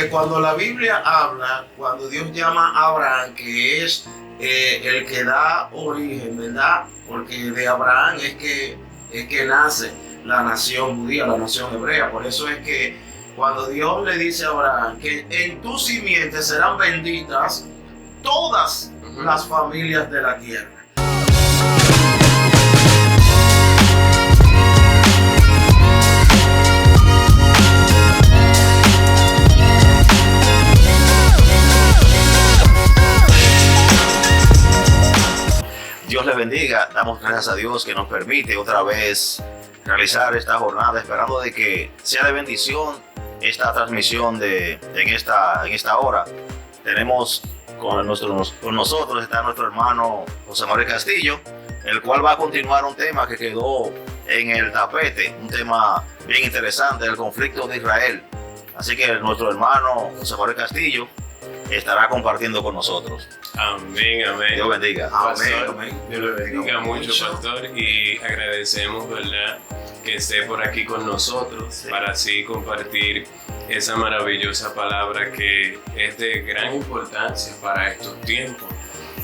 Porque cuando la Biblia habla, cuando Dios llama a Abraham, que es el que da origen, ¿verdad? Porque de Abraham es que nace la nación judía, la nación hebrea. Por eso es que cuando Dios le dice a Abraham que en tu simiente serán benditas todas las familias de la tierra. Dios les bendiga, damos gracias a Dios que nos permite otra vez realizar esta jornada, esperando de que sea de bendición esta transmisión en esta hora. Tenemos con nosotros está nuestro hermano José Manuel Castillo, el cual va a continuar un tema que quedó en el tapete, un tema bien interesante, el conflicto de Israel. Así que nuestro hermano José Manuel Castillo estará compartiendo con nosotros. Amén, amén. Dios bendiga. Pastor, Amén. Dios lo bendiga mucho, pastor, y agradecemos, ¿verdad?, que esté por aquí con nosotros para así compartir esa maravillosa palabra que es de gran importancia para estos tiempos.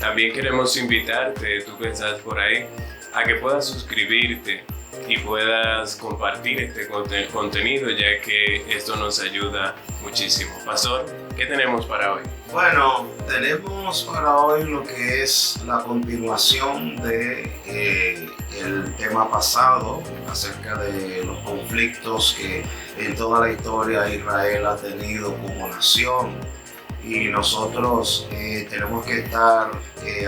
También queremos invitarte, tú que estás por ahí, a que puedas suscribirte y puedas compartir este contenido, ya que esto nos ayuda muchísimo. Pastor, ¿qué tenemos para hoy? Bueno, tenemos para hoy lo que es la continuación de el tema pasado acerca de los conflictos que en toda la historia Israel ha tenido como nación. Y nosotros tenemos que estar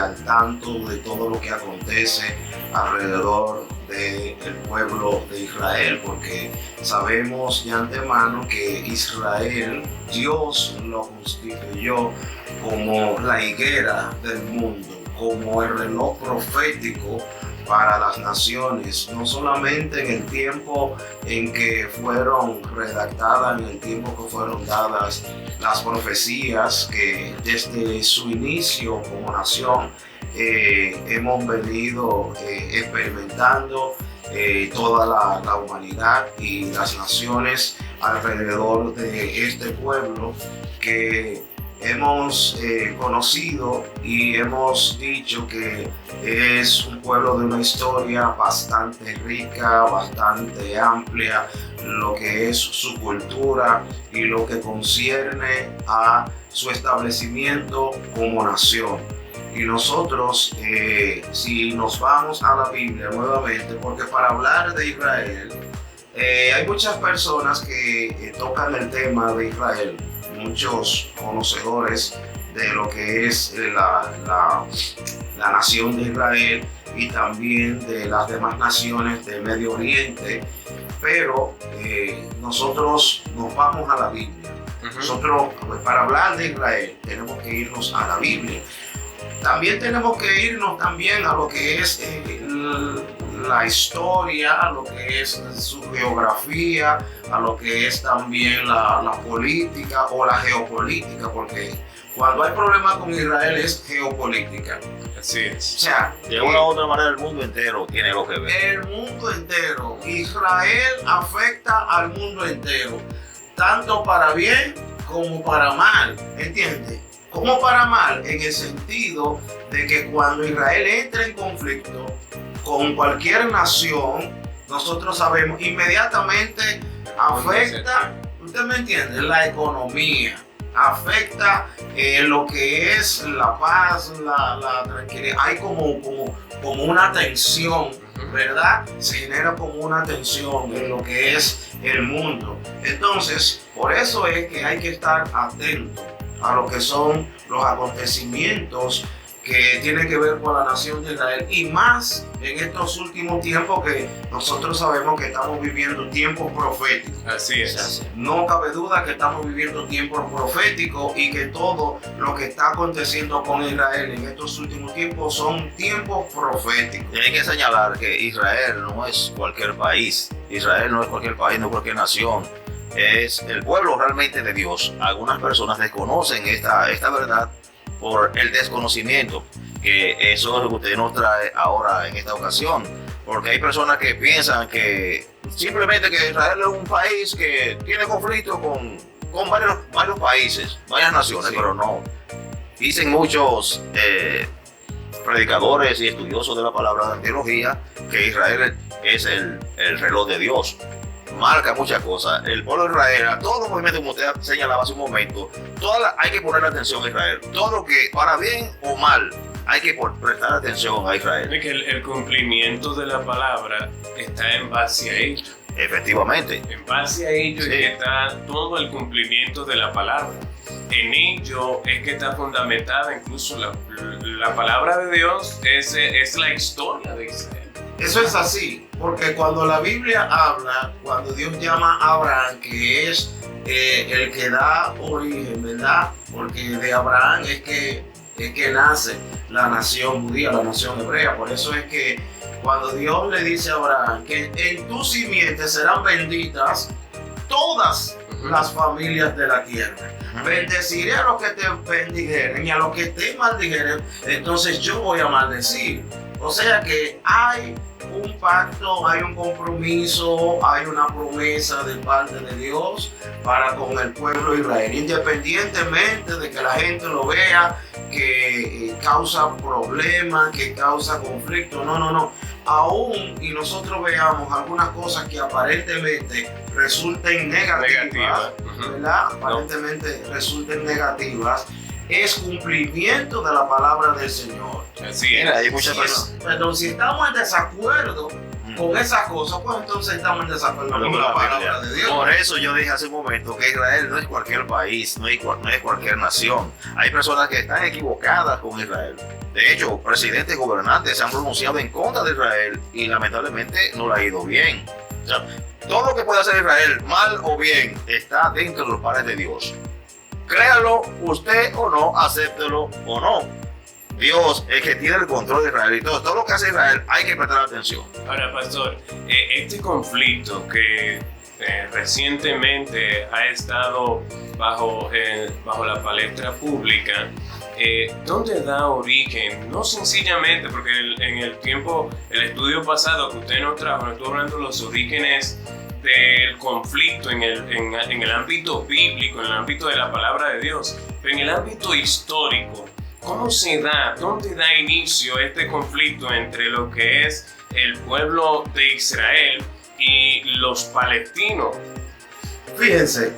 al tanto de todo lo que acontece alrededor del pueblo de Israel, porque sabemos de antemano que Israel, Dios lo constituyó como la higuera del mundo, como el reloj profético para las naciones, no solamente en el tiempo en que fueron redactadas, en el tiempo que fueron dadas las profecías que desde su inicio como nación hemos venido experimentando toda la humanidad y las naciones alrededor de este pueblo que hemos conocido y hemos dicho que es un pueblo de una historia bastante rica, bastante amplia, lo que es su cultura y lo que concierne a su establecimiento como nación. Y nosotros, si nos vamos a la Biblia nuevamente, porque para hablar de Israel, hay muchas personas que tocan el tema de Israel, muchos conocedores de lo que es la nación de Israel y también de las demás naciones del Medio Oriente, pero nosotros nos vamos a la Biblia. Nosotros, pues, para hablar de Israel, tenemos que irnos a la Biblia. También tenemos que irnos también a lo que es la historia, a lo que es su geografía, a lo que es también la política o la geopolítica, porque cuando hay problemas con Israel es geopolítica. Así es. O sea, de una u otra manera el mundo entero tiene algo que ver. El mundo entero. Israel afecta al mundo entero, tanto para bien como para mal, ¿entiendes? Como para mal, en el sentido de que cuando Israel entra en conflicto con cualquier nación, nosotros sabemos inmediatamente afecta, ¿usted me entiende? La economía, afecta lo que es la paz, la tranquilidad. Hay como una tensión, ¿verdad? Se genera como una tensión en lo que es el mundo. Entonces, por eso es que hay que estar atentos a lo que son los acontecimientos que tienen que ver con la nación de Israel, y más en estos últimos tiempos que nosotros sabemos que estamos viviendo tiempos proféticos. Así es. O sea, no cabe duda que estamos viviendo tiempos proféticos y que todo lo que está aconteciendo con Israel en estos últimos tiempos son tiempos proféticos. Y hay que señalar que Israel no es cualquier país. Israel no es cualquier país, no es cualquier nación. Es el pueblo realmente de Dios. Algunas personas desconocen esta verdad por el desconocimiento, que eso es lo que usted nos trae ahora en esta ocasión, porque hay personas que piensan que simplemente que Israel es un país que tiene conflicto con varios países, varias naciones, sí. Pero no. Dicen muchos predicadores y estudiosos de la palabra de teología que Israel es el reloj de Dios. Marca muchas cosas. El pueblo de Israel, a todos los movimientos, como usted señalaba hace un momento, hay que poner atención a Israel. Todo lo que, para bien o mal, hay que prestar atención a Israel. Es que el cumplimiento de la palabra está en base a ello. Efectivamente. En base a ello, sí, es que está todo el cumplimiento de la palabra. En ello es que está fundamentada incluso la palabra de Dios, es la historia de Israel. Eso es así, porque cuando la Biblia habla, cuando Dios llama a Abraham, que es el que da origen, ¿verdad? Porque de Abraham es que nace la nación judía, la nación hebrea. Por eso es que cuando Dios le dice a Abraham que en tu simiente serán benditas todas las familias de la tierra. Bendeciré a los que te bendijeren y a los que te maldijeren, entonces yo voy a maldecir. O sea que hay un pacto, hay un compromiso, hay una promesa de parte de Dios para con el pueblo de Israel, independientemente de que la gente lo vea, que causa problemas, que causa conflicto. No. Aún y nosotros veamos algunas cosas que aparentemente resulten negativas, ¿verdad? Aparentemente resulten negativas, es cumplimiento de la palabra del Señor. Así es. Mira, hay muchas personas. Pero si estamos en desacuerdo con esas cosas, pues entonces estamos en desacuerdo con la palabra de Dios. Por eso yo dije hace un momento que Israel no es cualquier país, no es cualquier nación. Hay personas que están equivocadas con Israel. De hecho, presidentes, gobernantes se han pronunciado en contra de Israel y lamentablemente no le ha ido bien. O sea, todo lo que puede hacer Israel, mal o bien, está dentro de los planes de Dios. Créalo usted o no, acéptelo o no. Dios es que tiene el control de Israel y todo lo que hace Israel hay que prestar atención. Ahora, pastor, este conflicto que recientemente ha estado bajo la palestra pública, ¿dónde da origen? No sencillamente, porque en el estudio pasado que usted nos trajo, nos estuvo hablando de los orígenes del conflicto en el ámbito bíblico, en el ámbito de la palabra de Dios, pero en el ámbito histórico, ¿cómo se da? ¿Dónde da inicio este conflicto entre lo que es el pueblo de Israel y los palestinos? Fíjense,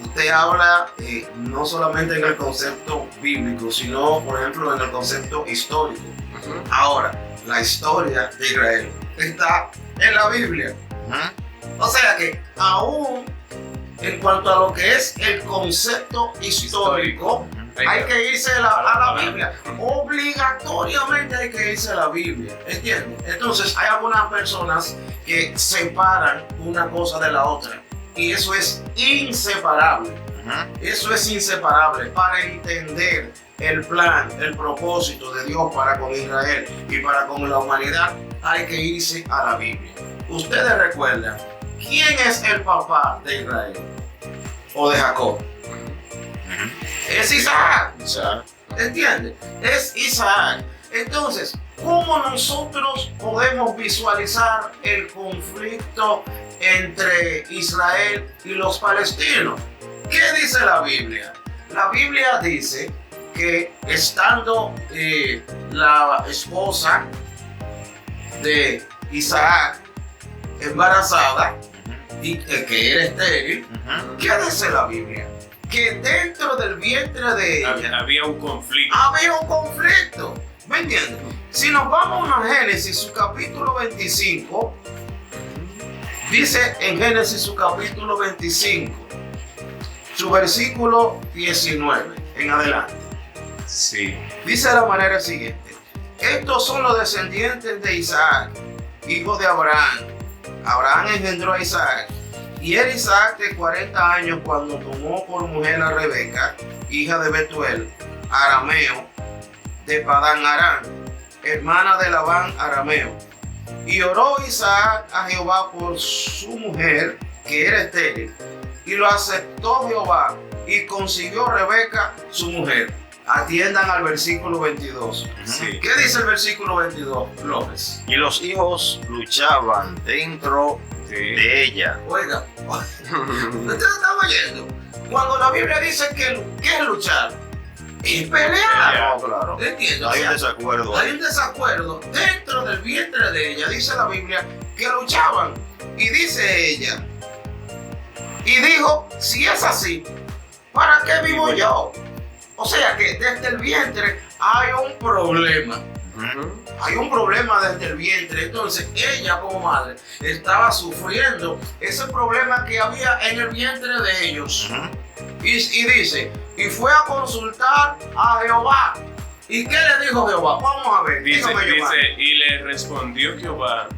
usted habla no solamente en el concepto bíblico, sino, por ejemplo, en el concepto histórico. Ahora, la historia de Israel está en la Biblia. O sea que aún en cuanto a lo que es el concepto histórico, hay que irse a la Biblia. Obligatoriamente hay que irse a la Biblia. ¿Entiendes? Entonces hay algunas personas que separan una cosa de la otra. Y eso es inseparable. Eso es inseparable para entender el plan, el propósito de Dios para con Israel y para con la humanidad. Hay que irse a la Biblia. Ustedes recuerdan, ¿quién es el papá de Israel o de Jacob? Es Isaac. ¿Entiendes? Es Isaac. Entonces, ¿cómo nosotros podemos visualizar el conflicto entre Israel y los palestinos? ¿Qué dice la Biblia? La Biblia dice que estando la esposa de Isaac embarazada y que era estéril, ¿qué dice la Biblia? Que dentro del vientre de ella había un conflicto. ¿Me entiendes? Si nos vamos a Génesis, su capítulo 25, dice en Génesis, su capítulo 25, su versículo 19 en adelante. Sí. Dice de la manera siguiente: estos son los descendientes de Isaac, hijo de Abraham. Abraham engendró a Isaac. Y era Isaac de 40 años cuando tomó por mujer a Rebeca, hija de Betuel, arameo, de Padán Aram, hermana de Labán arameo. Y oró Isaac a Jehová por su mujer, que era estéril, y lo aceptó Jehová, y consiguió Rebeca su mujer. Atiendan al versículo 22. Sí. ¿Qué dice el versículo 22, López? Y los hijos luchaban dentro de ella. Oiga, ¿usted estaba oyendo? Cuando la Biblia dice que es luchar y pelear. No, claro. ¿Entiendes? Hay un desacuerdo. Hay un desacuerdo dentro del vientre de ella. Dice la Biblia que luchaban. Y dice ella, y dijo, si es así, ¿para qué vivo yo? O sea que desde el vientre hay un problema. Hay un problema desde el vientre. Entonces ella como madre estaba sufriendo ese problema que había en el vientre de ellos. Y dice, y fue a consultar a Jehová. ¿Y qué le dijo Jehová? Vamos a ver. Dice, y le respondió Jehová,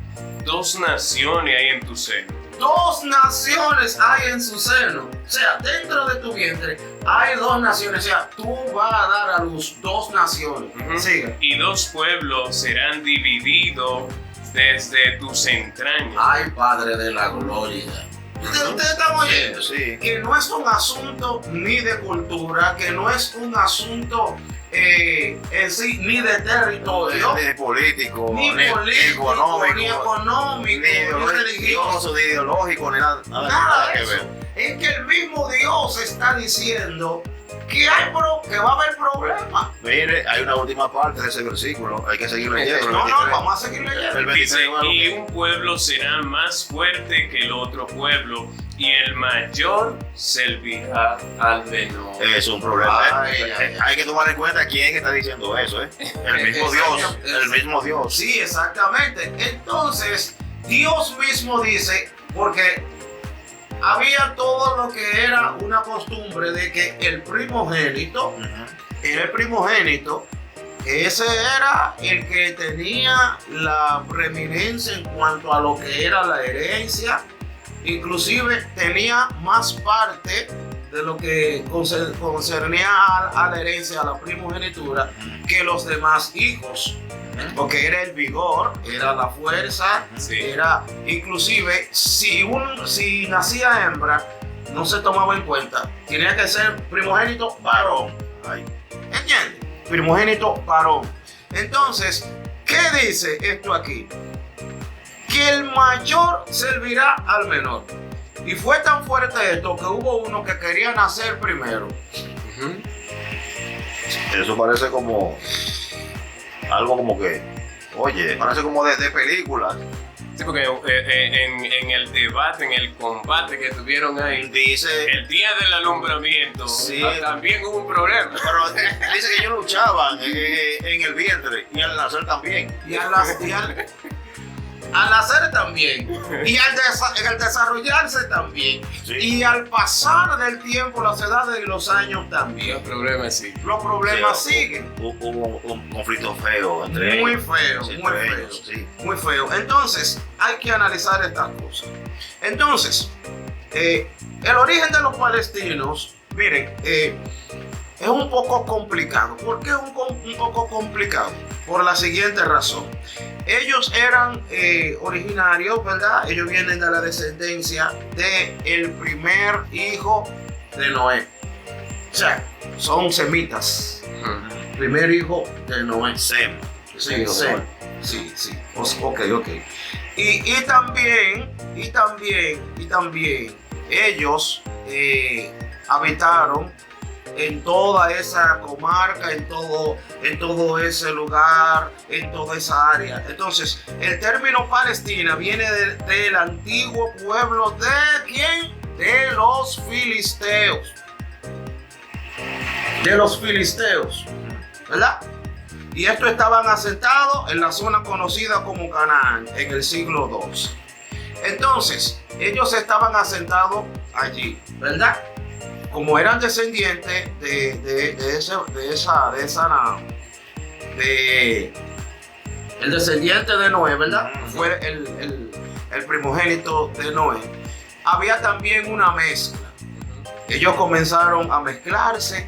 2 naciones hay en tu seno. 2 naciones hay en su seno. O sea, dentro de tu vientre hay 2 naciones. O sea, tú vas a dar a luz 2 naciones. Sigue. Y 2 pueblos serán divididos desde tus entrañas. Ay, Padre de la gloria. Ustedes están oyendo, Sí. que no es un asunto ni de cultura, que no es un asunto en sí ni de territorio, Ni político, ni político, ni económico, ni religioso, ni ideológico, ni nada nada de que eso. ver. Es que el mismo Dios está diciendo que que va a haber problemas. Mire, hay una última parte de ese versículo, hay que seguir leyendo. No, vamos a seguir leyendo. El Dice, 23, y un pueblo será más fuerte que el otro pueblo, y el mayor servirá al menor. Es un problema. Ay. Hay que tomar en cuenta quién está diciendo eso, ¿eh? El mismo Dios, el mismo Dios. Sí, exactamente. Entonces, Dios mismo dice, porque había todo lo que era una costumbre de que el primogénito, ese era el que tenía la preeminencia en cuanto a lo que era la herencia, inclusive tenía más parte de lo que concernía a la herencia, a la primogenitura, que los demás hijos. Porque era el vigor, era la fuerza, era inclusive si nacía hembra, no se tomaba en cuenta. Tenía que ser primogénito varón. ¿Entiendes? Primogénito varón. Entonces, ¿qué dice esto aquí? Que el mayor servirá al menor. Y fue tan fuerte esto que hubo uno que quería nacer primero. Eso parece como algo como que, oye, parece como de películas. Sí, porque en el debate, en el combate que tuvieron ahí, Dice, el día del alumbramiento, Sí. también hubo un problema. pero dice que ellos luchaban en el vientre y al nacer también. Y al nacer también. Y al desarrollarse también. Sí. Y al pasar del tiempo, las edades y los años también. Los problemas sí. Los problemas siguen. Hubo un conflicto feo entre Muy ellos. feo, Sí, muy entre feo. ellos, sí. Muy feo. Entonces, hay que analizar estas cosas. Entonces, el origen de los palestinos, miren, es un poco complicado. ¿Por qué es un poco complicado? Por la siguiente razón. Ellos eran originarios, ¿verdad? Ellos vienen de la descendencia del primer hijo de Noé. O sea, son semitas. Primer hijo de Noé. Sem. Sí, Sem. Sí. Ok. Y también ellos habitaron en toda esa comarca, en todo ese lugar, en toda esa área. Entonces, el término Palestina viene del antiguo pueblo de ¿quién? De los filisteos. De los filisteos, ¿verdad? Y estos estaban asentados en la zona conocida como Canaán en el siglo II. Entonces, ellos estaban asentados allí, ¿verdad? Como eran descendientes el descendiente de Noé, ¿verdad? Fue el primogénito de Noé. Había también una mezcla. Ellos comenzaron a mezclarse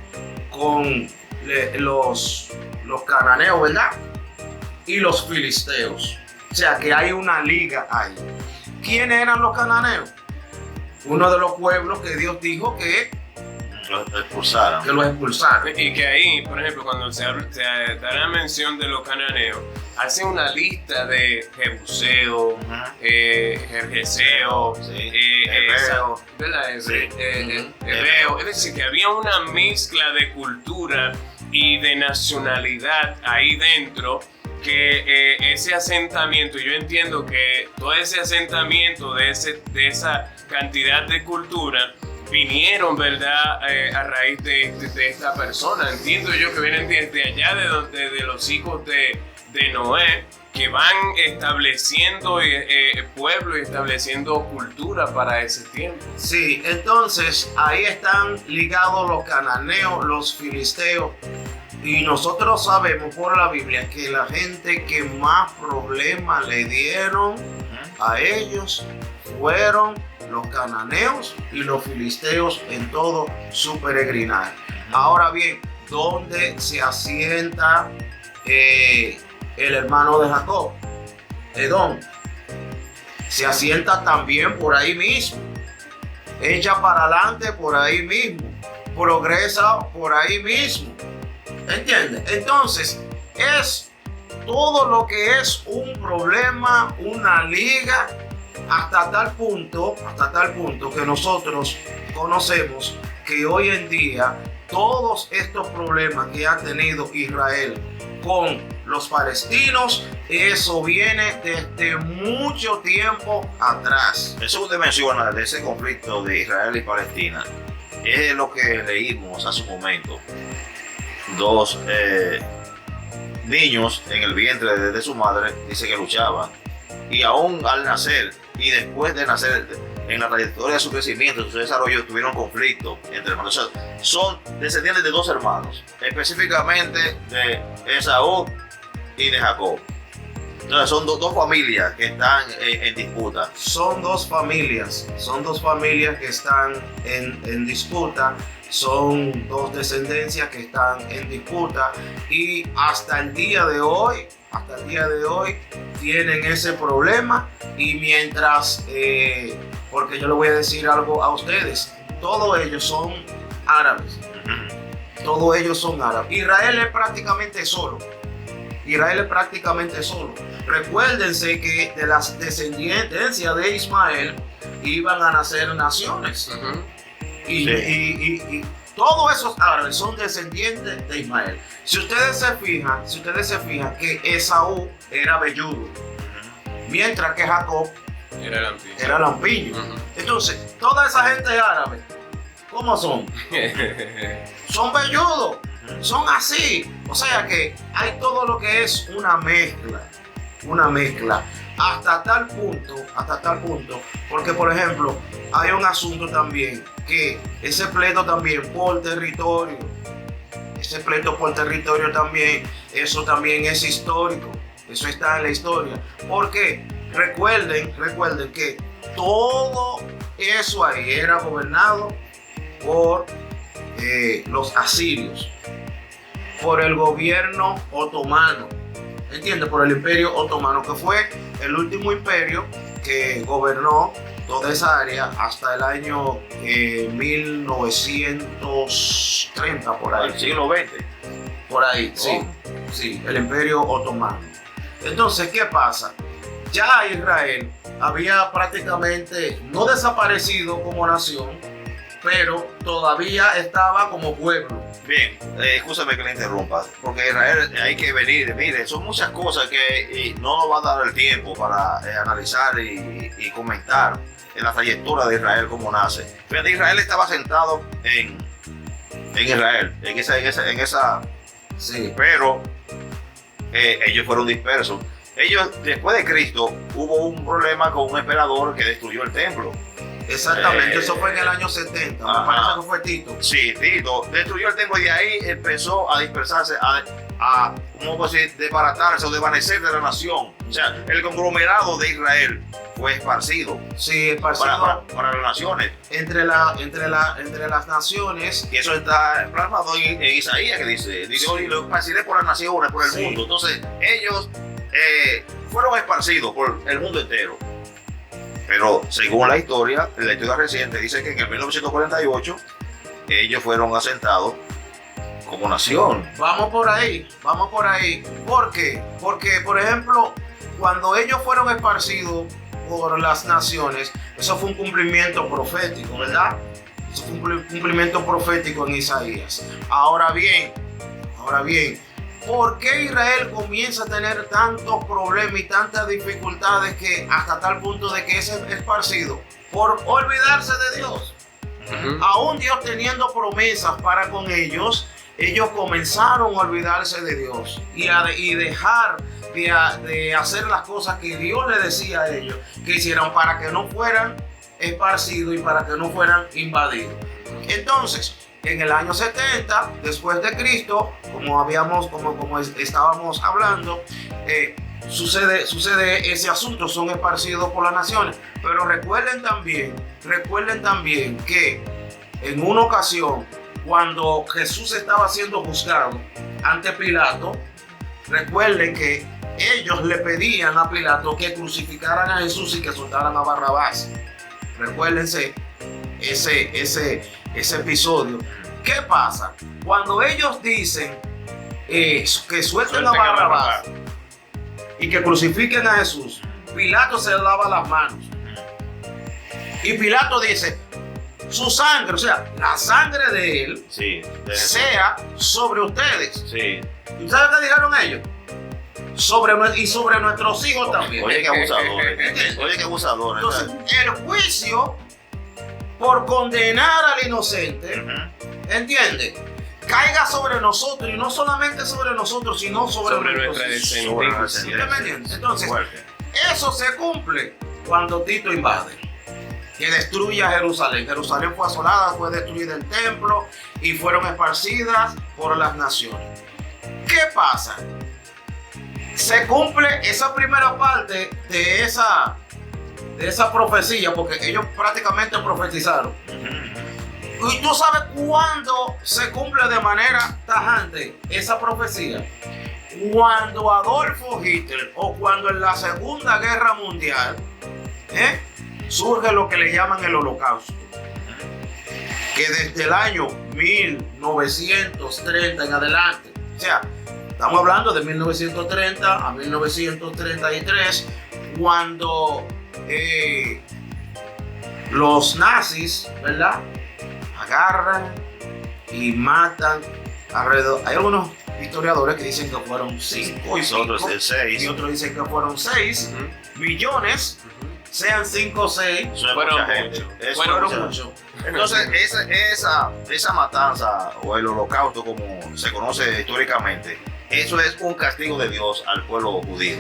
con los cananeos, ¿verdad? Y los filisteos. O sea que hay una liga ahí. ¿Quiénes eran los cananeos? Uno de los pueblos que Dios dijo que los expulsaron. Que los expulsaron. Y que ahí, por ejemplo, cuando se da la mención de los cananeos, hace una lista de Jebuseo, Gergeseo, Hebreo. ¿verdad? Sí. Hebreo. Es decir, que había una mezcla de cultura y de nacionalidad ahí dentro, que ese asentamiento, yo entiendo que todo ese asentamiento de esa cantidad de cultura vinieron, ¿verdad? A raíz de esta persona. Entiendo yo que vienen desde allá, de los hijos de Noé, que van estableciendo pueblo y estableciendo cultura para ese tiempo. Sí, entonces ahí están ligados los cananeos, los filisteos. Y nosotros sabemos por la Biblia que la gente que más problemas le dieron a ellos fueron los cananeos y los filisteos en todo su peregrinaje. Ahora bien, ¿dónde se asienta el hermano de Jacob? Edom. Se asienta también por ahí mismo. Echa para adelante por ahí mismo. Progresa por ahí mismo. ¿Entiendes? Entonces, es todo lo que es un problema, una liga, hasta tal punto que nosotros conocemos que hoy en día todos estos problemas que ha tenido Israel con los palestinos, eso viene desde mucho tiempo atrás. Eso que usted menciona de ese conflicto de Israel y Palestina es lo que leímos hace un momento. Dos niños en el vientre de su madre dice que luchaban, y aún al nacer y después de nacer, en la trayectoria de su crecimiento, de su desarrollo, tuvieron conflicto entre hermanos. O sea, son descendientes de dos hermanos, específicamente de Esaú y de Jacob. Entonces son dos familias que están en disputa. Son dos familias que están en disputa. Son dos descendencias que están en disputa, y hasta el día de hoy tienen ese problema. Y mientras, porque yo le voy a decir algo a ustedes, todos ellos son árabes. Todos ellos son árabes. Israel es prácticamente solo. Recuérdense que de las descendencias de Ismael iban a nacer naciones. Y todos esos árabes son descendientes de Ismael. Si ustedes se fijan que Esaú era velludo, mientras que Jacob era lampiño. Entonces, toda esa gente árabe, ¿cómo son? Son velludos, son así. O sea que hay todo lo que es una mezcla. Hasta tal punto, porque por ejemplo, hay un asunto también, que ese pleito también por territorio, también, eso también es histórico, eso está en la historia. Porque recuerden que todo eso ahí era gobernado por los asirios, por el gobierno otomano. ¿Entiendes? Por el imperio otomano, que fue el último imperio que gobernó toda esa área hasta el año 1930, por ahí. El siglo XX. Por ahí, sí, el imperio otomano. Entonces, ¿qué pasa? Ya Israel había prácticamente no desaparecido como nación, pero todavía estaba como pueblo. Bien, escúchame que le interrumpa, porque Israel hay que venir, mire, son muchas cosas que no nos va a dar el tiempo para analizar y comentar en la trayectoria de Israel, cómo nace. Fíjate, Israel estaba sentado en Israel, en esa sí, pero ellos fueron dispersos. Ellos, después de Cristo, hubo un problema con un emperador que destruyó el templo. Exactamente, eso fue en el año 70, me parece que fue Tito. Sí, Tito destruyó el templo y de ahí empezó a dispersarse, a ¿cómo decir? Desbaratarse o desvanecer de la nación. O sea, el conglomerado de Israel fue esparcido. Sí, esparcido para las naciones. Entre las naciones. Y eso está plasmado en Isaías, que dice, hoy lo esparciré por las naciones, por el mundo. Entonces, ellos fueron esparcidos por el mundo entero. Pero según la historia reciente, dice que en el 1948 ellos fueron asentados como nación. Vamos por ahí. ¿Por qué? Porque, por ejemplo, cuando ellos fueron esparcidos por las naciones, eso fue un cumplimiento profético, ¿verdad? Eso fue un cumplimiento profético en Isaías. Ahora bien, ¿por qué Israel comienza a tener tantos problemas y tantas dificultades que hasta tal punto de que es esparcido? Por olvidarse de Dios. Aún Dios teniendo promesas para con ellos comenzaron a olvidarse de Dios y dejar de hacer las cosas que Dios les decía a ellos que hicieran para que no fueran esparcidos y para que no fueran invadidos. Entonces, en el año 70 después de Cristo, como estábamos hablando, sucede ese asunto, son esparcidos por las naciones. Pero recuerden también que en una ocasión, cuando Jesús estaba siendo juzgado ante Pilato, recuerden que ellos le pedían a Pilato que crucificaran a Jesús y que soltaran a Barrabás. Recuérdense ese episodio. ¿Qué pasa? Cuando ellos dicen que suelten a Barrabás y que crucifiquen a Jesús, Pilato se lava las manos. Y Pilato dice, su sangre, o sea, la sangre de él, sea sobre ustedes. Sí. ¿Y saben qué dijeron ellos? Sobre nuestros hijos también. Oye, qué abusadores. Entonces, el juicio por condenar al inocente, ¿entiendes? Caiga sobre nosotros, y no solamente sobre nosotros, sino sobre nuestra descendencia. Entonces, eso se cumple cuando Tito invade, que destruye a Jerusalén. Jerusalén fue asolada, fue destruida el templo y fueron esparcidas por las naciones. ¿Qué pasa? Se cumple esa primera parte de esa profecía, porque ellos prácticamente profetizaron. ¿Y tú sabes cuándo se cumple de manera tajante esa profecía? Cuando Adolfo Hitler, o cuando en la Segunda Guerra Mundial, surge lo que le llaman el Holocausto, que desde el año 1930 en adelante, o sea, estamos hablando de 1930 a 1933, cuando los nazis, ¿verdad?, agarran y matan alrededor. Hay algunos historiadores que dicen que fueron 5 y otros 6, y otros dicen que fueron 6 millones. Sean 5 o 6, fueron muchos. Entonces, esa matanza o el holocausto, como se conoce históricamente, eso es un castigo de Dios al pueblo judío.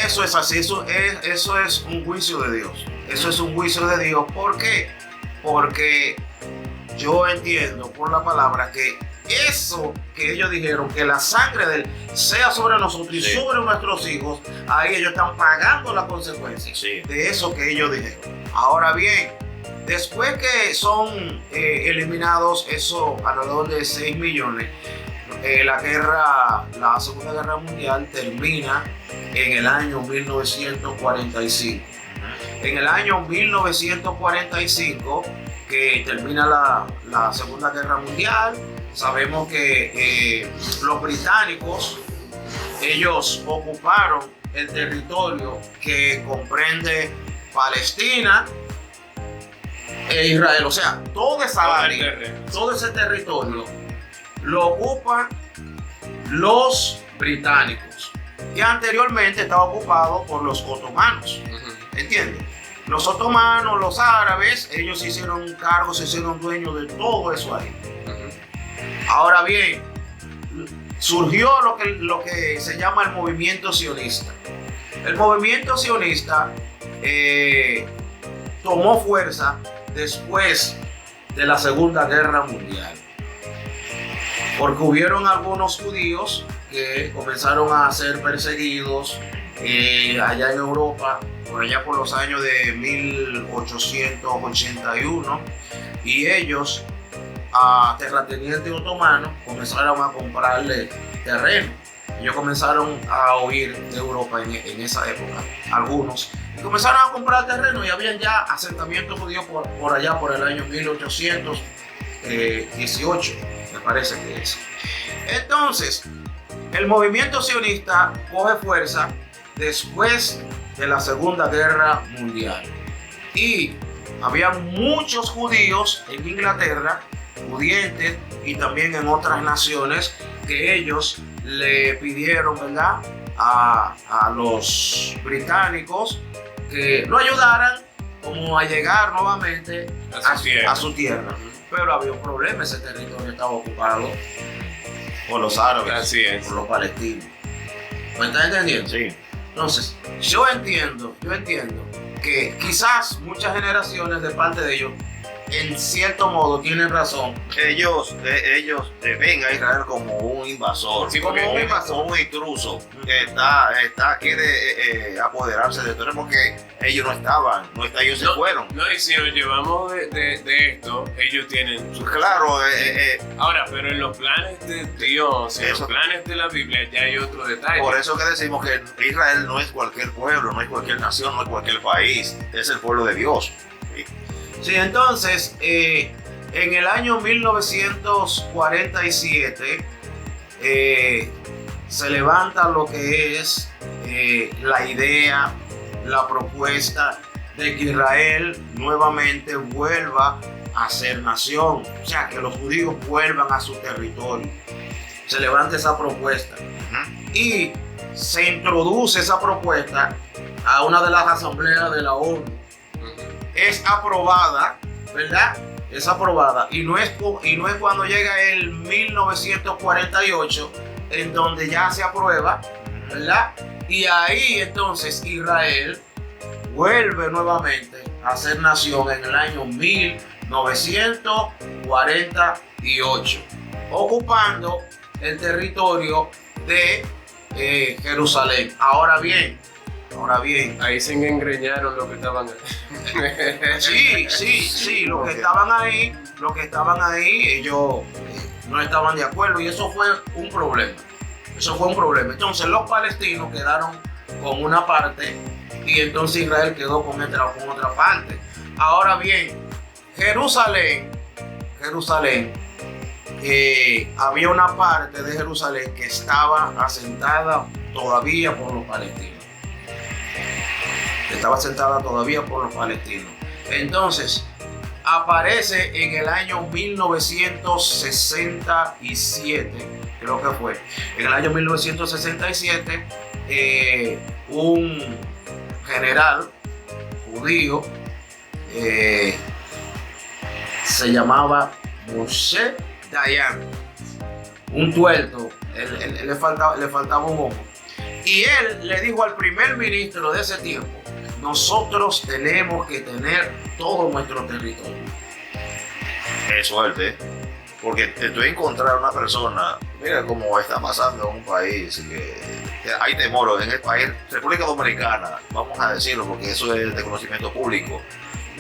Eso es así, eso es un juicio de Dios. Eso es un juicio de Dios. ¿Por qué? Porque yo entiendo por la palabra que eso que ellos dijeron, que la sangre de él sea sobre nosotros y sobre nuestros hijos, ahí ellos están pagando las consecuencias de eso que ellos dijeron. Ahora bien, después que son eliminados eso alrededor de 6 millones, la Segunda Guerra Mundial termina en el año 1945. En el año 1945, que termina la Segunda Guerra Mundial, sabemos que los británicos, ellos ocuparon el territorio que comprende Palestina e Israel. O sea, toda esa área, todo ese territorio lo ocupan los británicos, que anteriormente estaba ocupado por los otomanos. ¿Entiendes? Los otomanos, los árabes, ellos se hicieron cargo, se hicieron dueños de todo eso ahí. Ahora bien, surgió lo que se llama el movimiento sionista. El movimiento sionista tomó fuerza después de la Segunda Guerra Mundial, porque hubieron algunos judíos que comenzaron a ser perseguidos allá en Europa, por allá por los años de 1881, y ellos, a terratenientes otomanos, comenzaron a comprarle terreno. Ellos comenzaron a huir de Europa en esa época, algunos, y comenzaron a comprar terreno, y habían ya asentamientos judíos por allá por el año 1800, 18, me parece que es. Entonces, el movimiento sionista coge fuerza después de la Segunda Guerra Mundial. Y había muchos judíos en Inglaterra, pudientes, y también en otras naciones, que ellos le pidieron, ¿verdad?, a los británicos que lo ayudaran como a llegar nuevamente a su tierra. Pero había un problema, ese territorio estaba ocupado por los árabes, así es, por los palestinos. ¿Me estás entendiendo? Sí. Entonces, yo entiendo que quizás muchas generaciones de parte de ellos, en cierto modo, tienen razón. Ellos ven a Israel como un invasor, sí, como un intruso que quiere apoderarse de todo, porque ellos no estaban, ellos se fueron. No, y si nos llevamos de esto, ellos tienen... Claro. Ahora, pero en los planes de Dios, en los planes de la Biblia, ya hay otro detalle. Por eso que decimos que Israel no es cualquier pueblo, no es cualquier nación, no es cualquier país, es el pueblo de Dios. Sí, entonces, en el año 1947 se levanta lo que es la idea, la propuesta de que Israel nuevamente vuelva a ser nación, o sea, que los judíos vuelvan a su territorio. Se levanta esa propuesta y se introduce esa propuesta a una de las asambleas de la ONU. Es aprobada, ¿verdad? Es aprobada y no es cuando llega el 1948 en donde ya se aprueba, ¿verdad? Y ahí entonces Israel vuelve nuevamente a ser nación en el año 1948, ocupando el territorio de Jerusalén. Ahora bien, ahí se engreñaron los que estaban sí, los que estaban ahí, ellos no estaban de acuerdo y eso fue un problema. Entonces los palestinos quedaron con una parte y entonces Israel quedó con otra parte. Ahora bien, Jerusalén, había una parte de Jerusalén que estaba asentada todavía por los palestinos. Entonces, aparece en el año 1967, creo que fue, en el año 1967, un general judío se llamaba Moshe Dayan, un tuerto, le faltaba un ojo. Y él le dijo al primer ministro de ese tiempo: nosotros tenemos que tener todo nuestro territorio. Es suerte, porque tú encontrar una persona, mira cómo está pasando en un país que hay temor en el país, República Dominicana, vamos a decirlo porque eso es de conocimiento público,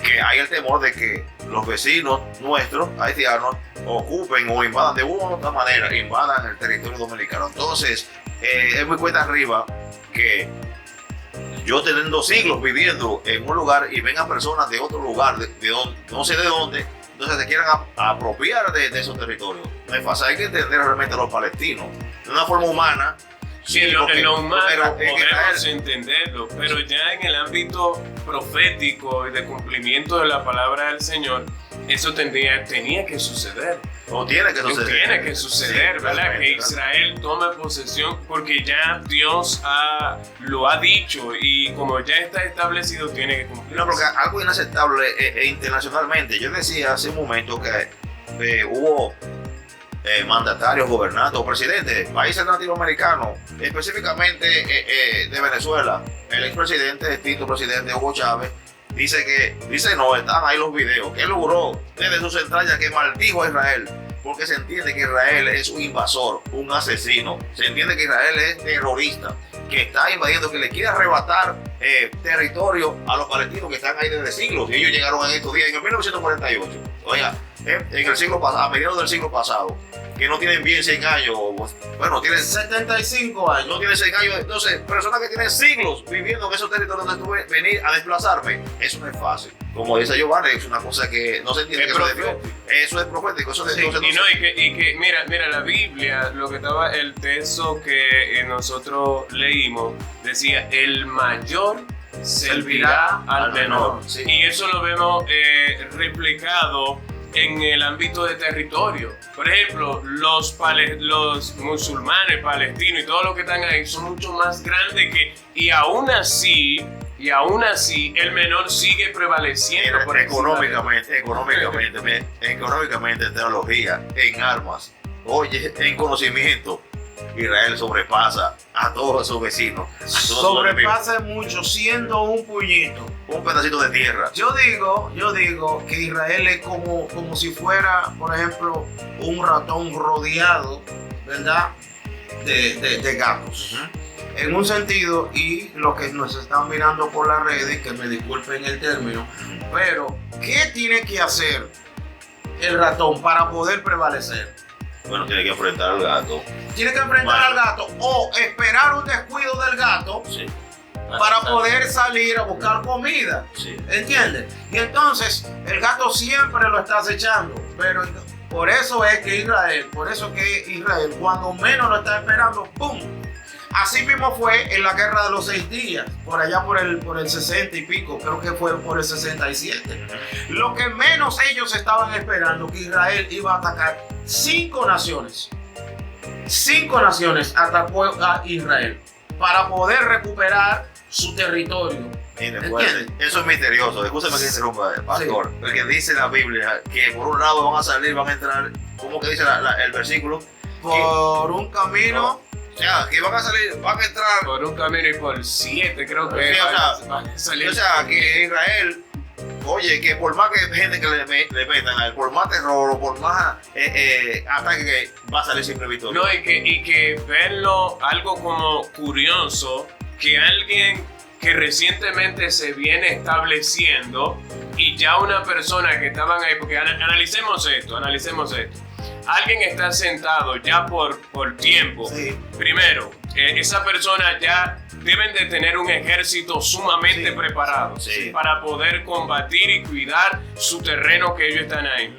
que hay el temor de que los vecinos nuestros, haitianos, ocupen o invadan de una u otra manera, invadan el territorio dominicano. Entonces, es muy cuesta arriba que yo teniendo siglos viviendo en un lugar y vengan personas de otro lugar, de donde, no sé de dónde, entonces se quieran apropiar de esos territorios. No es fácil, hay que entender realmente a los palestinos de una forma humana. Sí, en lo humano podemos entenderlo, pero ya en el ámbito profético y de cumplimiento de la palabra del Señor, eso tenía que suceder. O tiene que suceder. Tiene que suceder, sí, ¿verdad? Que Israel tome posesión porque ya Dios lo ha dicho y como ya está establecido, tiene que cumplir. No, porque algo inaceptable internacionalmente. Yo decía hace un momento que hubo mandatarios, gobernantes o presidentes, países latinoamericanos, específicamente de Venezuela. El expresidente, extinto presidente Hugo Chávez, dice no, están ahí los videos, que logró desde sus entrañas que maldijo a Israel, porque se entiende que Israel es un invasor, un asesino, se entiende que Israel es terrorista, que está invadiendo, que le quiere arrebatar territorio a los palestinos que están ahí desde siglos, y ellos llegaron en estos días, en el 1948, oiga, en el siglo pasado, a mediados del siglo pasado, que no tienen bien 100 años, bueno, tienen 75 años. no tienen 100 años, entonces personas que tienen siglos viviendo en esos territorios donde tuve venir a desplazarme, eso no es fácil. Como dice Giovanni, es una cosa que no se entiende, que eso es de Dios. Eso es profético, eso es de Dios. Y que mira, la Biblia, lo que estaba, el texto que nosotros leímos, decía, el mayor servirá al menor. Sí. Y eso lo vemos replicado en el ámbito de territorio. Por ejemplo, los musulmanes, palestinos y todos los que están ahí son mucho más grandes que... Y aún así, el menor sigue prevaleciendo. Mira, económicamente, en tecnología, en armas, oye, en conocimiento, Israel sobrepasa a todos sus vecinos. Sobrepasa mucho siendo un puñito. Un pedacito de tierra. Yo digo que Israel es como si fuera, por ejemplo, un ratón rodeado, ¿verdad? De gatos. En un sentido, y los que nos están mirando por las redes, que me disculpen el término, pero ¿qué tiene que hacer el ratón para poder prevalecer? Bueno, tiene que enfrentar al gato. Tiene que enfrentar al gato o esperar un descuido del gato. Sí. Para poder salir a buscar comida, sí. ¿Entiendes? Y entonces el gato siempre lo está acechando, pero por eso es que Israel, cuando menos lo está esperando, ¡pum! Así mismo fue en la guerra de los 6 días, por allá por el 60 y pico, creo que fue por el 67. Lo que menos ellos estaban esperando, que Israel iba a atacar 5 naciones. 5 naciones atacó a Israel para poder recuperar su territorio. Mire, pues, eso es misterioso. Escúchame que interrumpa, pastor. Sí. Porque dice la Biblia que por un lado van a entrar, ¿cómo que dice el versículo? Por un camino. No, o sea, que van a entrar. Por un camino y por 7, creo que. Sí, o sea, que Israel, oye, que por más que gente que le metan a él, por más terror o por más ataque que va a salir siempre victoria. No, y que verlo algo como curioso, que alguien que recientemente se viene estableciendo y ya una persona que estaban ahí, porque analicemos esto. Alguien está sentado ya por tiempo. Sí. Primero, esa persona ya deben de tener un ejército sumamente preparado para poder combatir y cuidar su terreno que ellos están ahí.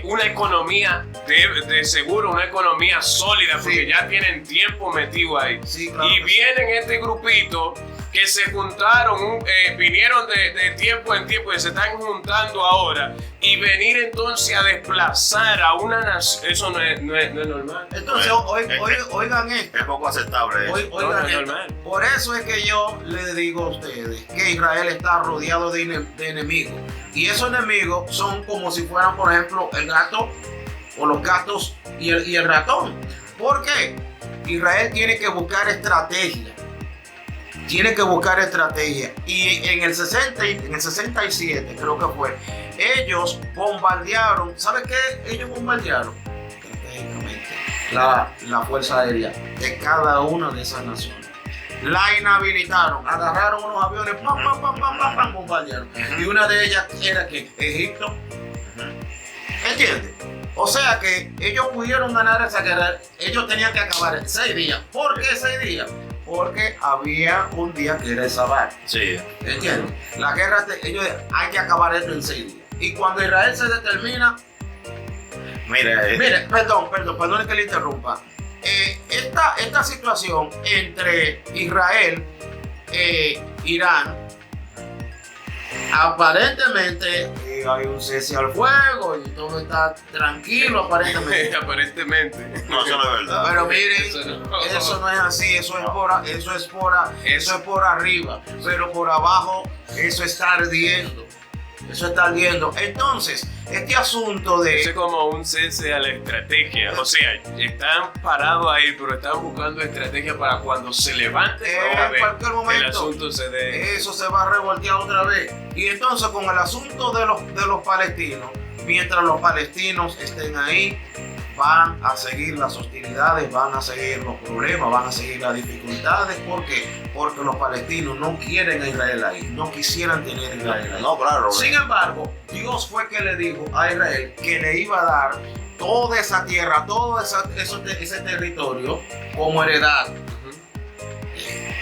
Una economía de seguro, una economía sólida, porque ya tienen tiempo metido ahí. Sí, claro, y vienen este grupito que se juntaron, vinieron de tiempo en tiempo y se están juntando ahora, y venir entonces a desplazar a una nación, eso no es normal. Entonces, oigan esto. Es poco aceptable. Oigan esto. Por eso es que yo les digo a ustedes que Israel está rodeado de enemigos. Y esos enemigos son como si fueran, por ejemplo, el gato o los gatos y el ratón. ¿Por qué? Israel tiene que buscar estrategia. Y en el 67 creo que fue, ellos bombardearon. ¿Sabes qué? Ellos bombardearon estratégicamente la fuerza aérea de cada una de esas naciones. La inhabilitaron, agarraron unos aviones, bombardearon. Y una de ellas era que Egipto. ¿Entiendes? O sea que ellos pudieron ganar esa guerra. Ellos tenían que acabar en 6 días. ¿Por qué 6 días? Porque había un día que era el Sabbat. Sí. ¿Entiendes? La guerra, ellos hay que acabar esto en 6 días. Y cuando Israel se determina. Mire, perdón que le interrumpa. Esta situación entre Israel e Irán, aparentemente hay un cese al fuego y todo está tranquilo, aparentemente. No, eso no es verdad. Pero miren, eso no es así, eso es por arriba, pero por abajo eso está ardiendo. Entonces, este asunto de... Es como un cese a la estrategia. O sea, están parados ahí, pero están buscando estrategia para cuando se levante en cualquier momento, el asunto se dé... Eso se va a revoltear otra vez. Y entonces, con el asunto de los palestinos, mientras los palestinos estén ahí, van a seguir las hostilidades, van a seguir los problemas, van a seguir las dificultades. ¿Por qué? Porque los palestinos no quieren a Israel ahí, no quisieran tener a Israel ahí. No, claro. Sin embargo, Dios fue que le dijo a Israel que le iba a dar toda esa tierra, todo ese territorio como heredad.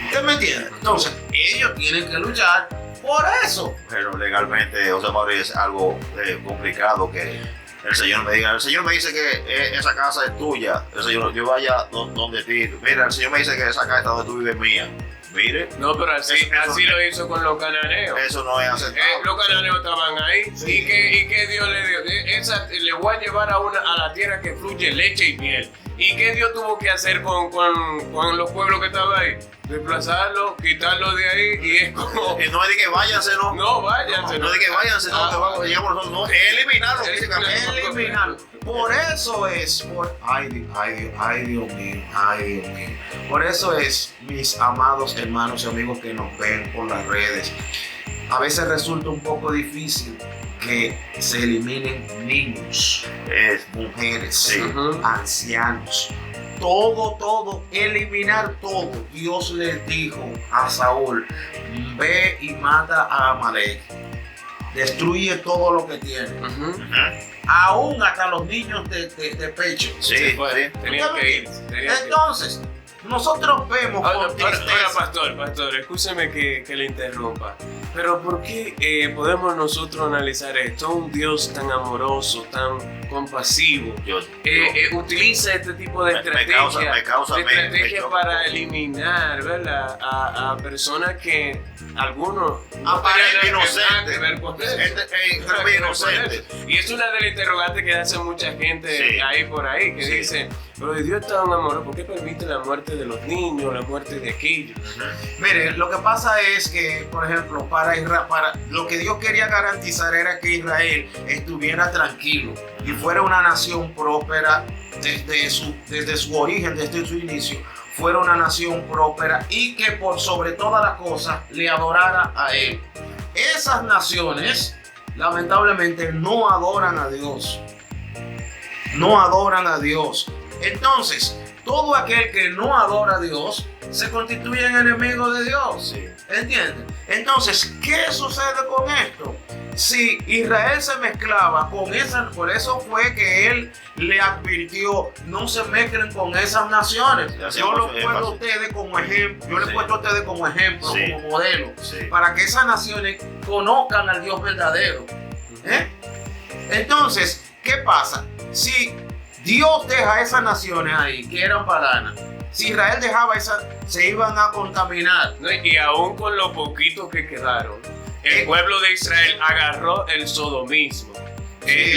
¿Usted me entiende? Entonces, ellos tienen que luchar por eso. Pero legalmente, José Mauricio, es algo complicado que el Señor me diga. El Señor me dice que esa casa es tuya. El Señor, yo vaya donde ti. Mira, el Señor me dice que esa casa donde tú vives es mía. Mire. No, pero así lo hizo con los cananeos. Eso no es aceptable. Los cananeos estaban ahí. Sí. ¿Y qué Dios le dio? Le voy a llevar a la tierra que fluye leche y miel. ¿Y qué Dios tuvo que hacer con los pueblos que estaban ahí? Desplazarlos, quitarlos de ahí, y es como... Y no es de que váyanse, ¿no? No, váyanse. No es de que váyanse, no, que vamos, llegamos nosotros, no, eliminarlos físicamente. Eliminarlo. Por eso es, ay Dios mío. Por eso es, mis amados hermanos y amigos que nos ven por las redes, a veces resulta un poco difícil que se eliminen niños, mujeres, Sí. ancianos. Todo, eliminar todo. Dios le dijo a Saúl, ve y mata a Amalek. Destruye todo lo que tiene. Aún hasta los niños de pecho. Sí, Tenía que ir. Entonces, nosotros vemos con tristeza. Ahora, pastor, escúcheme que le interrumpa. Pero ¿por qué podemos nosotros analizar esto? Un Dios tan amoroso, tan compasivo, utiliza este tipo de estrategia para eliminar, ¿verdad? A personas que algunos aparentemente inocentes. Y es una de las interrogantes que hace mucha gente ahí por ahí, que dice, pero Dios es tan amoroso, ¿por qué permite la muerte de los niños, la muerte de aquellos? Mire, lo que pasa es que, por ejemplo, para lo que Dios quería garantizar era que Israel estuviera tranquilo y fuera una nación próspera desde su origen, desde su inicio, fuera una nación próspera y que por sobre todas las cosas le adorara a Él. Esas naciones, lamentablemente, no adoran a Dios. No adoran a Dios. Entonces, todo aquel que no adora a Dios se constituye en enemigo de Dios. Sí. ¿Entienden? Entonces, ¿qué sucede con esto? Si Israel se mezclaba con esas, por eso fue que él le advirtió, no se mezclen con esas naciones. Yo lo puesto a ustedes como ejemplo, yo le he puesto a ustedes como ejemplo, como modelo, para que esas naciones conozcan al Dios verdadero. Entonces, ¿qué pasa? Si Dios deja esas naciones ahí, que eran paganas, si Israel dejaba esas, se iban a contaminar. Y aún con lo poquito que quedaron, el pueblo de Israel agarró el sodomismo,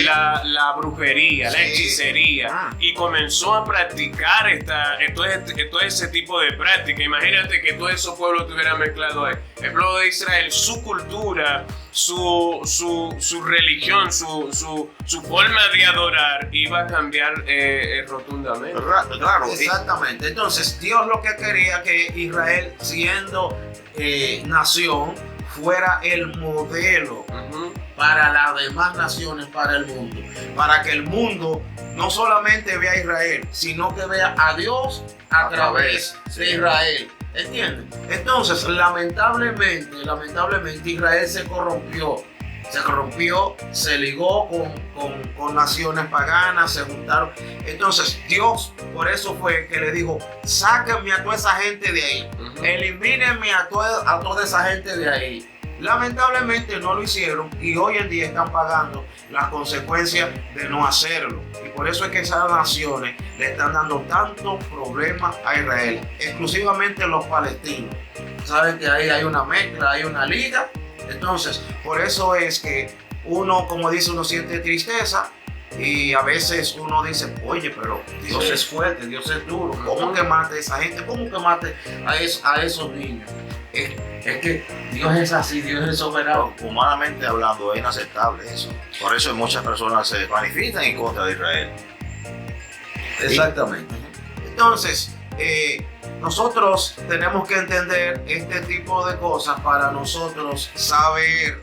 la brujería, la hechicería, y comenzó a practicar todo ese tipo de práctica. Imagínate que todos esos pueblos estuvieran mezclados ahí. El pueblo de Israel, su cultura, su religión, su forma de adorar iba a cambiar rotundamente. Claro, exactamente. Entonces, Dios lo que quería que Israel, siendo nación, fuera el modelo para las demás naciones, para el mundo. Para que el mundo no solamente vea a Israel, sino que vea a Dios a través de Israel. ¿Entienden? Entonces, lamentablemente Israel se corrompió, se ligó con naciones paganas, se juntaron. Entonces Dios, por eso fue que le dijo, sáquenme a toda esa gente de ahí, elimínenme a toda esa gente de ahí. Lamentablemente no lo hicieron y hoy en día están pagando las consecuencias de no hacerlo. Y por eso es que esas naciones le están dando tantos problemas a Israel, exclusivamente los palestinos. Saben que ahí hay una mezcla, hay una liga. Entonces, por eso es que uno, como dice, uno siente tristeza y a veces uno dice, oye, pero Dios es fuerte, Dios es duro. ¿Cómo que mate a esa gente? ¿Cómo que mate a esos niños? Es que Dios es así, Dios es soberano. Humanamente hablando, es inaceptable eso. Por eso muchas personas se manifiestan en contra de Israel. Exactamente. Entonces, nosotros tenemos que entender este tipo de cosas para nosotros saber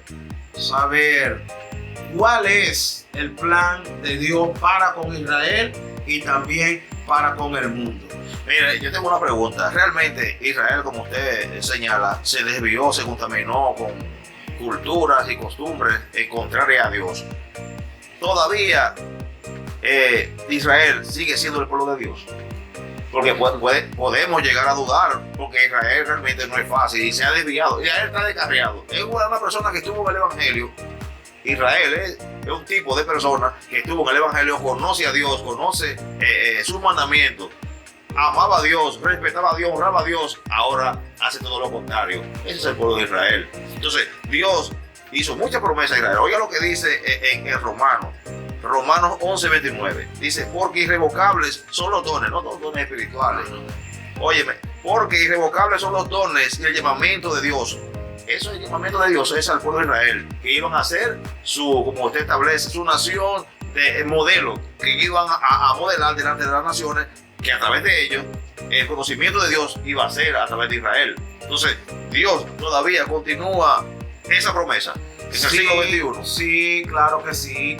cuál es el plan de Dios para con Israel y también para con el mundo. Mire, yo tengo una pregunta. ¿Realmente Israel, como usted señala, se desvió, se contaminó con culturas y costumbres contrarias a Dios? Todavía Israel sigue siendo el pueblo de Dios. Porque podemos llegar a dudar, porque Israel realmente no es fácil y se ha desviado. Israel está descarriado. Es una persona que estuvo en el Evangelio. Israel es un tipo de persona que estuvo en el Evangelio, conoce a Dios, conoce sus mandamientos, amaba a Dios, respetaba a Dios, honraba a Dios. Ahora hace todo lo contrario. Ese es el pueblo de Israel. Entonces, Dios hizo muchas promesas a Israel. Oiga lo que dice en Romanos 11:29. Dice, porque irrevocables son los dones, no los dones espirituales. Óyeme, porque irrevocables son los dones y el llamamiento de Dios. Eso es el llamamiento de Dios, es al pueblo de Israel, que iban a ser como usted establece, su nación de modelo, que iban a modelar delante de las naciones, que a través de ellos el conocimiento de Dios iba a ser a través de Israel. Entonces, Dios todavía continúa esa promesa. ¿Es el siglo XXI? Sí, claro que sí,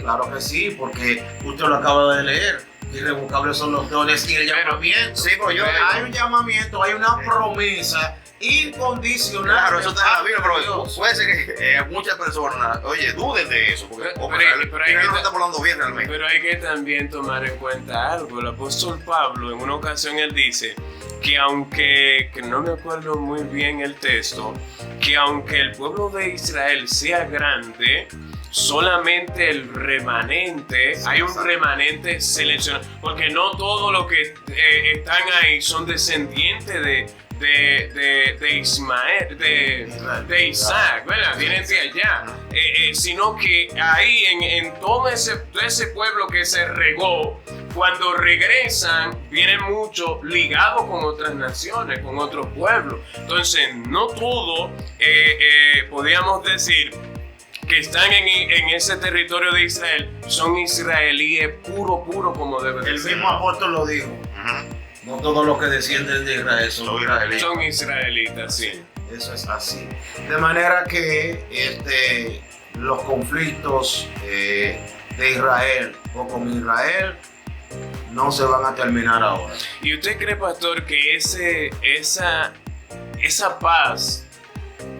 porque usted lo acaba de leer. Irrevocables son los dones y el llamamiento. Sí, pero hay un llamamiento, hay una promesa incondicional. Claro, eso está en la Biblia, pero puede ser que muchas personas, duden de eso, porque Israel no está hablando bien realmente. Pero hay que también tomar en cuenta algo. El apóstol Pablo, en una ocasión, él dice que aunque, que no me acuerdo muy bien el texto, que aunque el pueblo de Israel sea grande, solamente el remanente, hay un remanente seleccionado, porque no todos los que están ahí son descendientes de Ismael, de Isaac, ¿verdad? Vienen de allá, sino que ahí en todo ese pueblo que se regó, cuando regresan, vienen muchos ligados con otras naciones, con otros pueblos. Entonces, no todo, podríamos decir, que están en ese territorio de Israel, son israelíes puro como debe ser. El mismo apóstol lo dijo. No todos los que descienden de Israel son israelitas. Son israelitas, sí. Eso es así. De manera que los conflictos de Israel o con Israel no se van a terminar ahora. ¿Y usted cree, pastor, que esa paz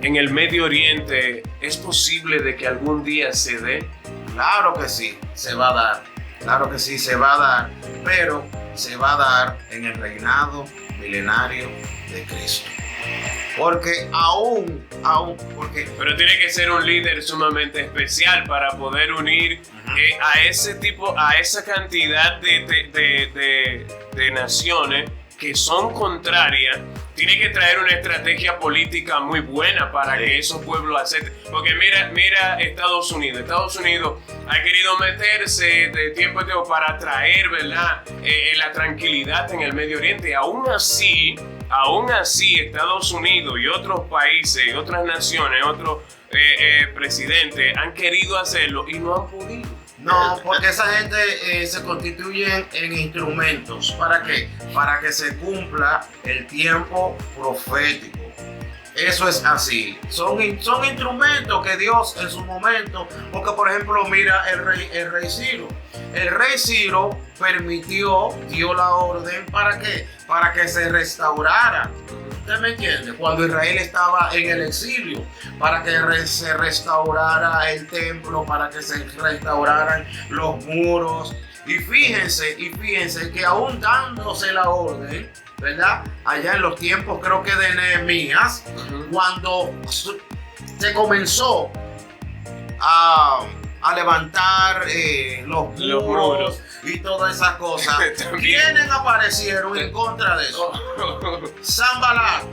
en el Medio Oriente es posible de que algún día se dé? Claro que sí, se va a dar. Claro que sí, se va a dar. Pero se va a dar en el reinado milenario de Cristo. Porque pero tiene que ser un líder sumamente especial para poder unir a esa cantidad de naciones que son contrarias. Tiene que traer una estrategia política muy buena para que esos pueblos acepten. Porque mira Estados Unidos. Estados Unidos ha querido meterse de tiempo en tiempo para traer, ¿verdad?, la tranquilidad en el Medio Oriente. Aún así, Estados Unidos y otros países, y otras naciones, otros presidentes han querido hacerlo y no han podido. No, porque esa gente se constituyen en instrumentos. ¿Para qué? Para que se cumpla el tiempo profético. Eso es así. Son instrumentos que Dios en su momento, porque por ejemplo mira el rey Ciro. El rey Ciro dio la orden, ¿para qué? Para que se restaurara. ¿Usted me entiende? Cuando Israel estaba en el exilio, para que se restaurara el templo, para que se restauraran los muros. Y fíjense que aún dándose la orden, ¿verdad? Allá en los tiempos, creo que de Nehemías, cuando se comenzó a levantar los muros y todas esas cosas, ¿quiénes aparecieron en contra de eso? Sanballat,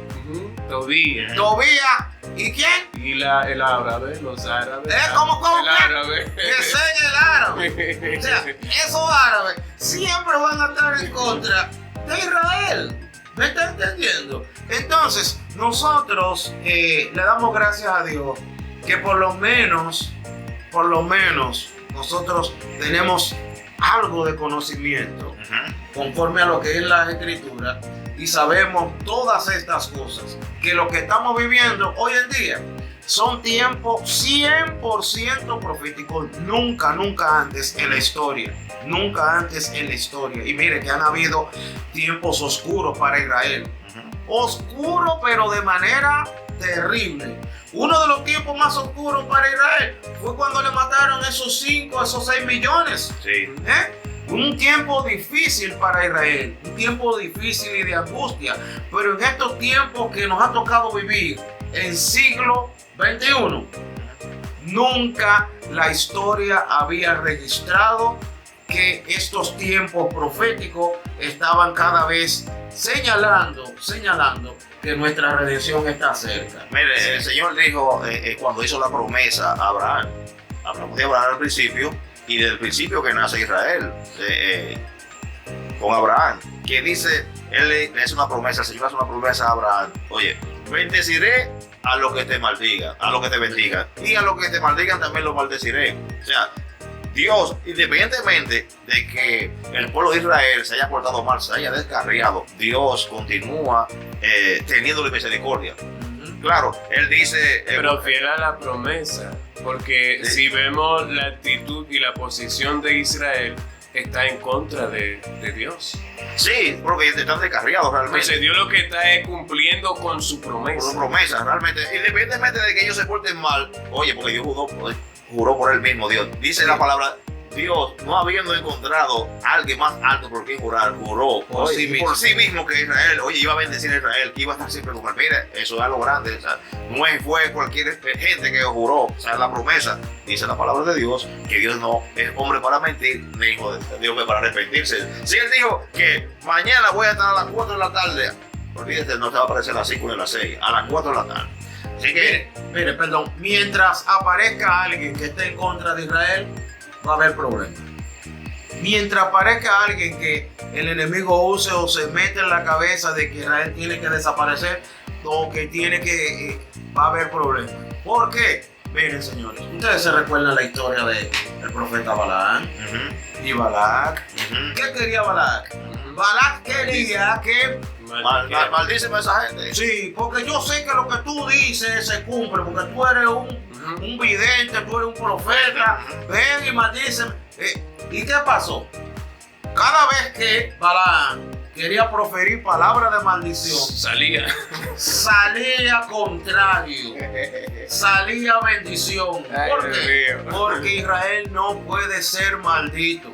Tobías. ¿Y quién? Y el árabe, los árabes. ¿Cómo? El árabe. Que sea el árabe. O sea, esos árabes siempre van a estar en contra de Israel. ¿Me está entendiendo? Entonces, nosotros le damos gracias a Dios que por lo menos nosotros tenemos algo de conocimiento conforme a lo que es la Escritura y sabemos todas estas cosas, que lo que estamos viviendo hoy en día son tiempos 100% proféticos, nunca antes en la historia, y mire que han habido tiempos oscuros para Israel, oscuros pero de manera terrible. Uno de los tiempos más oscuros para Israel fue cuando le mataron esos 6 millones. Sí. Un tiempo difícil para Israel, un tiempo difícil y de angustia, pero en estos tiempos que nos ha tocado vivir, en siglo XXI, nunca la historia había registrado que estos tiempos proféticos estaban cada vez señalando que nuestra redención está cerca. Mire, el Señor dijo cuando hizo la promesa a Abraham, hablamos de Abraham al principio, y del principio que nace Israel, con Abraham, que dice, él le hace una promesa, el Señor hace una promesa a Abraham, oye, bendeciré a los que te maldigan, a los que te bendigan, y a los que te maldigan también los maldeciré. O sea, Dios, independientemente de que el pueblo de Israel se haya portado mal, se haya descarriado, Dios continúa teniéndole misericordia. Claro, Él dice... pero fiel a la promesa, porque si vemos la actitud y la posición de Israel, está en contra de Dios. Sí, porque están descarriados realmente. Entonces Dios lo que está es cumpliendo con su promesa. Con su promesa, realmente. Independientemente de que ellos se porten mal, oye, porque Dios juró por él mismo, Dios. Dice la palabra, Dios, no habiendo encontrado a alguien más alto por quien jurar, juró por sí mismo que Israel, oye, iba a bendecir a Israel, que iba a estar siempre con él. Mira, eso es algo grande. O sea, no fue cualquier gente que juró. O sea, la promesa, dice la palabra de Dios, que Dios no es hombre para mentir, ni hijo de Dios para arrepentirse. Si Él dijo que mañana voy a estar a las 4 de la tarde, olvídate, no te va a aparecer a las 5 ni a las 6, a las 4 de la tarde. Así que, mire, perdón, mientras aparezca alguien que esté en contra de Israel, va a haber problemas. Mientras aparezca alguien que el enemigo use o se mete en la cabeza de que Israel tiene que desaparecer o que va a haber problemas. ¿Por qué? Miren, señores, ustedes se recuerdan la historia del profeta Balaam y Balac. ¿Qué quería Balac? Balac quería que maldíceme a esa gente. sí, porque yo sé que lo que tú dices se cumple, porque tú eres un vidente, tú eres un profeta, ven y maldíceme. ¿Y qué pasó? Cada vez que Balaam quería proferir palabras de maldición, salía contrario, salía bendición. ¿Por qué? Porque Israel no puede ser maldito.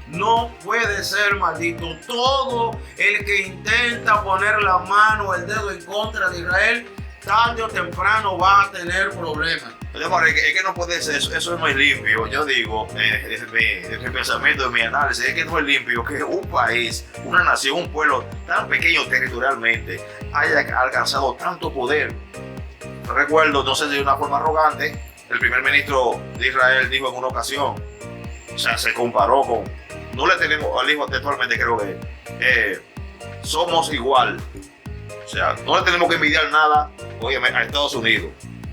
No puede ser maldito. Todo el que intenta poner la mano, el dedo en contra de Israel, tarde o temprano va a tener problemas. Es que no puede ser, eso no es limpio. Yo digo, en mi pensamiento, en mi análisis, es que no es limpio que un país, una nación, un pueblo tan pequeño territorialmente haya alcanzado tanto poder. Recuerdo, no sé si de una forma arrogante, el primer ministro de Israel dijo en una ocasión, o sea, se comparó con, no le tenemos, al hijo textualmente creo que somos igual. O sea, no le tenemos que envidiar nada, óyeme, a Estados Unidos,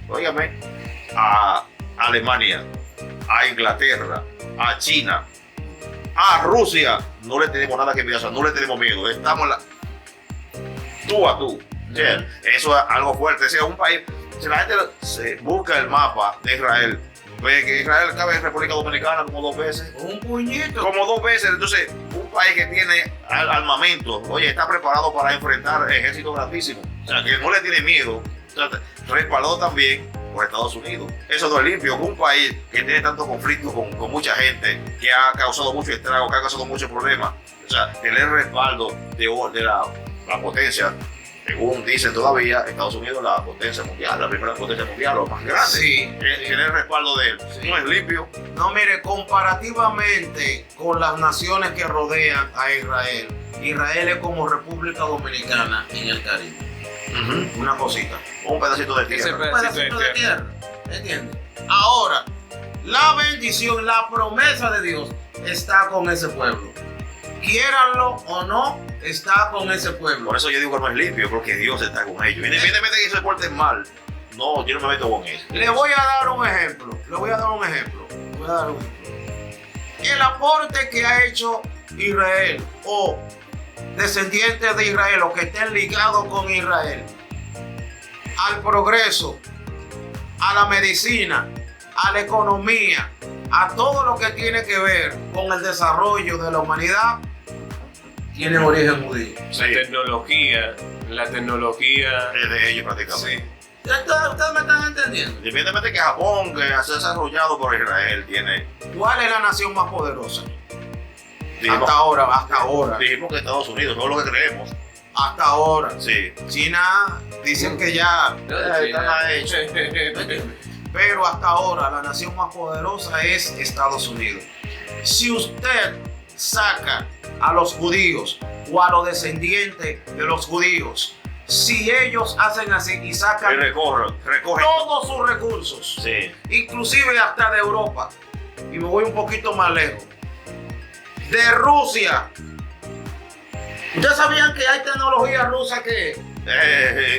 óyeme, a Alemania, a Inglaterra, a China, a Rusia, no le tenemos nada que envidiar, o sea, no le tenemos miedo, estamos tú a tú. O sea, eso es algo fuerte. O sea, un país, si la gente se busca el mapa de Israel, ve que Israel cabe en República Dominicana como 2 veces. Un puñito. Como 2 veces. Entonces, un país que tiene armamento, oye, está preparado para enfrentar ejércitos grandísimos. O sea, que no le tiene miedo. O sea, respaldado también por Estados Unidos. Eso no es limpio. Un país que tiene tantos conflictos con mucha gente, que ha causado mucho estrago, que ha causado muchos problemas. O sea, tener respaldo de la potencia. Según dicen todavía, Estados Unidos es la potencia mundial, la primera potencia mundial, lo más grande. Sí. Tiene el respaldo de él. Sí. No es limpio. No, mire, comparativamente con las naciones que rodean a Israel, Israel es como República Dominicana en el Caribe. Una cosita. Un pedacito de tierra. Un pedacito de tierra. ¿Entiendes? Ahora, la bendición, la promesa de Dios está con ese pueblo. Quieranlo o no, está con ese pueblo. Por eso yo digo que no es limpio, porque Dios está con ellos. Independientemente de que se porten mal, no, yo no me meto con eso. Le voy a dar un ejemplo. El aporte que ha hecho Israel o descendientes de Israel o que estén ligados con Israel al progreso, a la medicina, a la economía, a todo lo que tiene que ver con el desarrollo de la humanidad, tiene origen judío. La tecnología es de ellos prácticamente. Sí. ¿Ustedes me están entendiendo? Independientemente que Japón, que ha sido desarrollado por Israel, tiene... ¿Cuál es la nación más poderosa? Hasta ahora. Dijimos que Estados Unidos, no es lo que creemos. Hasta ahora. Sí. China dicen que ya Está hecho. pero hasta ahora la nación más poderosa es Estados Unidos. Si usted saca a los judíos o a los descendientes de los judíos, si ellos hacen así y sacan Y recogen. todos sus recursos, Sí. inclusive hasta de Europa, y me voy un poquito más lejos, de Rusia. ¿Ustedes sabían que hay tecnología rusa que...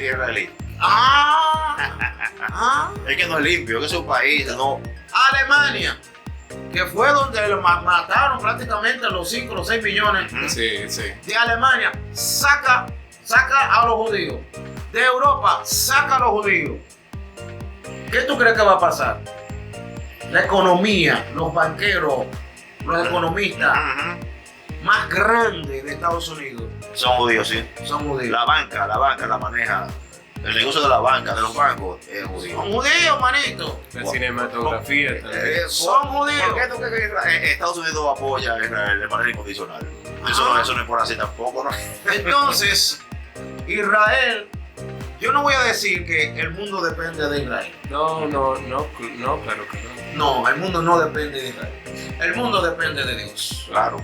Israelí. Ah, Es que no es limpio, que es un país, no. Alemania, que fue donde lo mataron prácticamente los 5 o los 6 millones Sí, sí. de Alemania, saca a los judíos. De Europa, saca a los judíos. ¿Qué tú crees que va a pasar? La economía, los banqueros, los economistas más grandes de Estados Unidos Son judíos, sí. son judíos. La banca la maneja. El negocio de la banca, de los bancos, es judío. Son judíos, manito. La cinematografía también. Son judíos. ¿Por qué tú crees que Estados Unidos apoya a Israel de manera incondicional? Eso no es por así tampoco, ¿no? Entonces, Israel, yo no voy a decir que el mundo depende de Israel. No, claro que no. No, el mundo no depende de Israel. El mundo depende de Dios. Claro.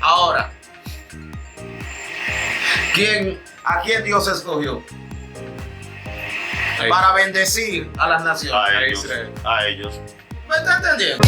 Ahora, ¿a quién Dios escogió? Ahí. Para bendecir a las naciones. A ellos. Israel. A ellos. ¿Me está entendiendo?